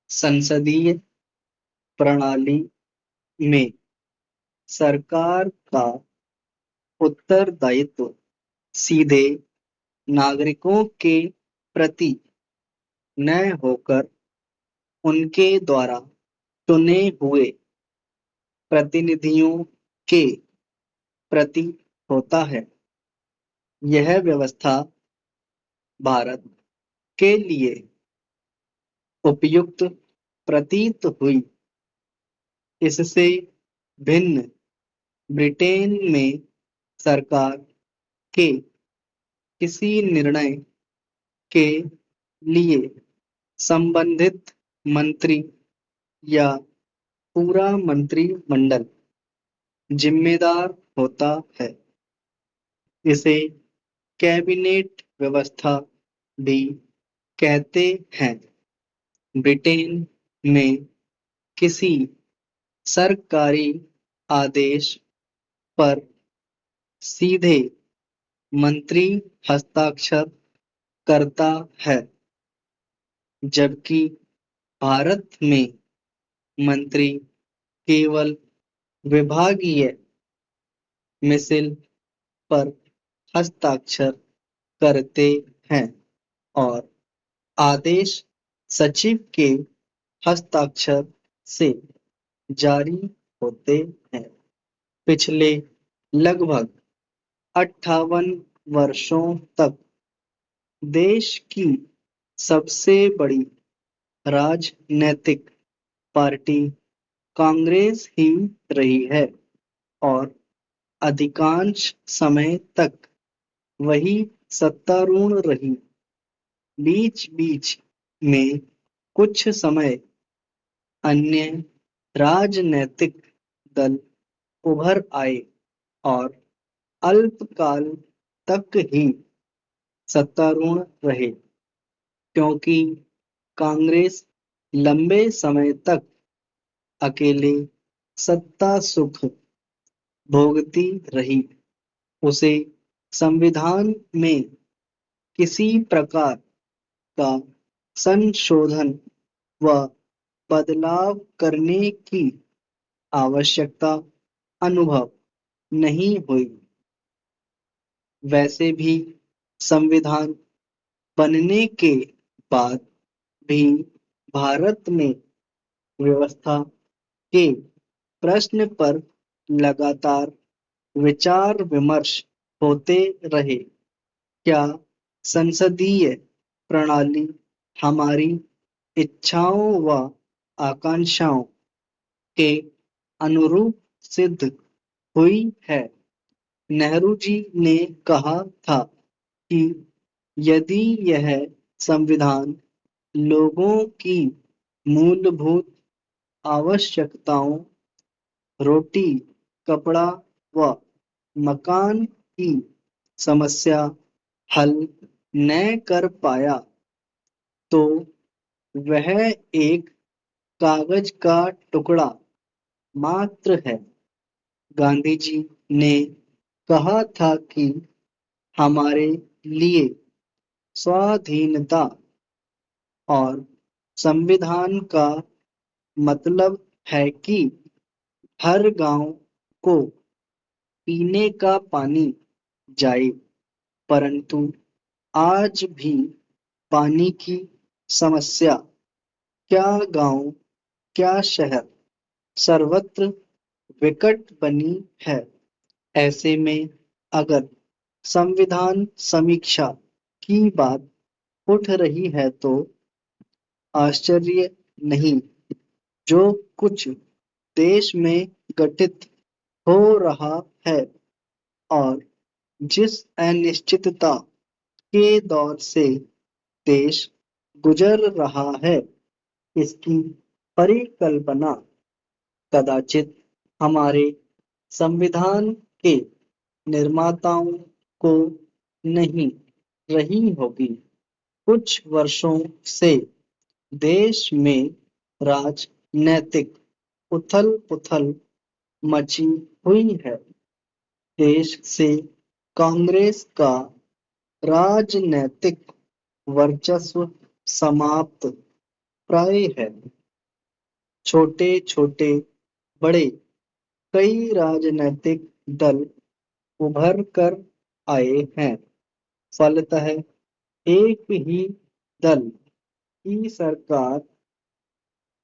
संसदीय प्रणाली में सरकार का उत्तरदायित्व सीधे नागरिकों के प्रति न होकर उनके द्वारा चुने हुए प्रतिनिधियों के प्रति होता है। यह व्यवस्था भारत के लिए उपयुक्त प्रतीत हुई। इससे भिन्न ब्रिटेन में सरकार के किसी निर्णय के लिए संबंधित मंत्री या पूरा मंत्रिमंडल जिम्मेदार होता है। इसे कैबिनेट व्यवस्था भी कहते हैं। ब्रिटेन में किसी सरकारी आदेश पर सीधे मंत्री हस्ताक्षर करता है, जबकि भारत में मंत्री केवल विभागीय मिसल पर हस्ताक्षर करते हैं और आदेश सचिव के हस्ताक्षर से जारी होते हैं। पिछले लगभग 58 वर्षों तक देश की सबसे बड़ी राजनैतिक पार्टी कांग्रेस ही रही है और अधिकांश समय तक वही सत्तारूढ़ रही। बीच-बीच में कुछ समय अन्य राजनैतिक दल उभर आए और अल्पकाल तक ही सत्तारूढ़ रहे, क्योंकि कांग्रेस लंबे समय तक अकेले सत्ता सुख भोगती रही। उसे संविधान में किसी प्रकार का संशोधन व बदलाव करने की आवश्यकता अनुभव नहीं हुई। वैसे भी संविधान बनने के बाद भी भारत में व्यवस्था के प्रश्न पर लगातार विचार विमर्श होते रहे। क्या संसदीय प्रणाली हमारी इच्छाओं व आकांक्षाओं के अनुरूप सिद्ध हुई है? नेहरू जी ने कहा था कि यदि यह संविधान लोगों की मूलभूत आवश्यकताओं रोटी, कपड़ा व मकान की समस्या हल न कर पाया तो वह एक कागज का टुकड़ा मात्र है। गांधी जी ने कहा था कि हमारे लिए स्वाधीनता और संविधान का मतलब है कि हर गांव को पीने का पानी जाए, परंतु आज भी पानी की समस्या क्या गांव क्या शहर सर्वत्र विकट बनी है। ऐसे में अगर संविधान समीक्षा की बात उठ रही है तो आश्चर्य नहीं। जो कुछ देश में घटित हो रहा है और जिस अनिश्चितता के दौर से देश गुजर रहा है, इसकी परिकल्पना कदाचित हमारे संविधान के निर्माताओं को नहीं रही होगी। कुछ वर्षों से देश में राजनैतिक उथल-पुथल मची हुई है। देश से कांग्रेस का राजनैतिक वर्चस्व समाप्त प्राय है। छोटे छोटे बड़े कई राजनीतिक दल उभर कर आए हैं। फलतः एक ही दल की सरकार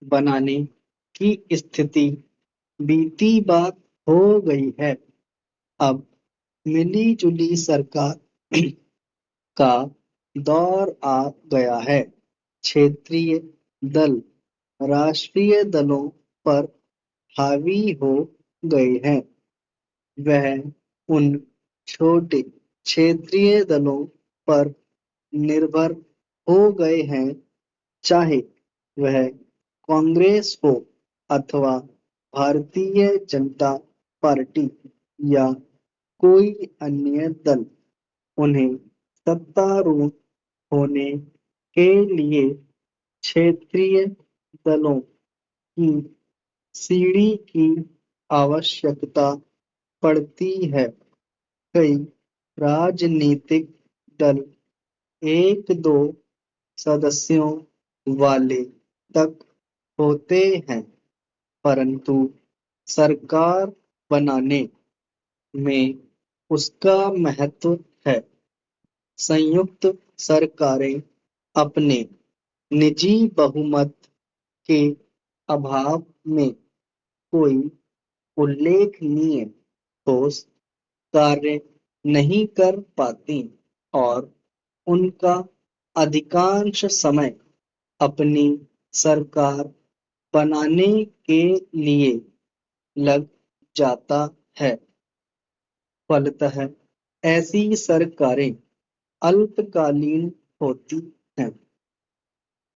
बनाने की स्थिति बीती बात हो गई है। अब मिली जुली सरकार का दौर आ गया है। क्षेत्रीय दल राष्ट्रीय दलों पर हावी हो गए हैं। वह उन छोटे क्षेत्रीय दलों पर निर्भर हो गए हैं, चाहे वह कांग्रेस हो अथवा भारतीय जनता पार्टी या कोई अन्य दल। उन्हें सत्तारूढ़ होने के लिए क्षेत्रीय दलों की सीढ़ी की आवश्यकता पड़ती है। कई राजनीतिक दल एक दो सदस्यों वाले तक होते हैं, परंतु सरकार बनाने में उसका महत्व है। संयुक्त सरकारें अपने निजी बहुमत के अभाव में कोई उल्लेखनीय ठोस कार्य नहीं कर पाती और उनका अधिकांश समय अपनी सरकार बनाने के लिए लग जाता है। फलतः ऐसी सरकारें अल्पकालीन होती हैं।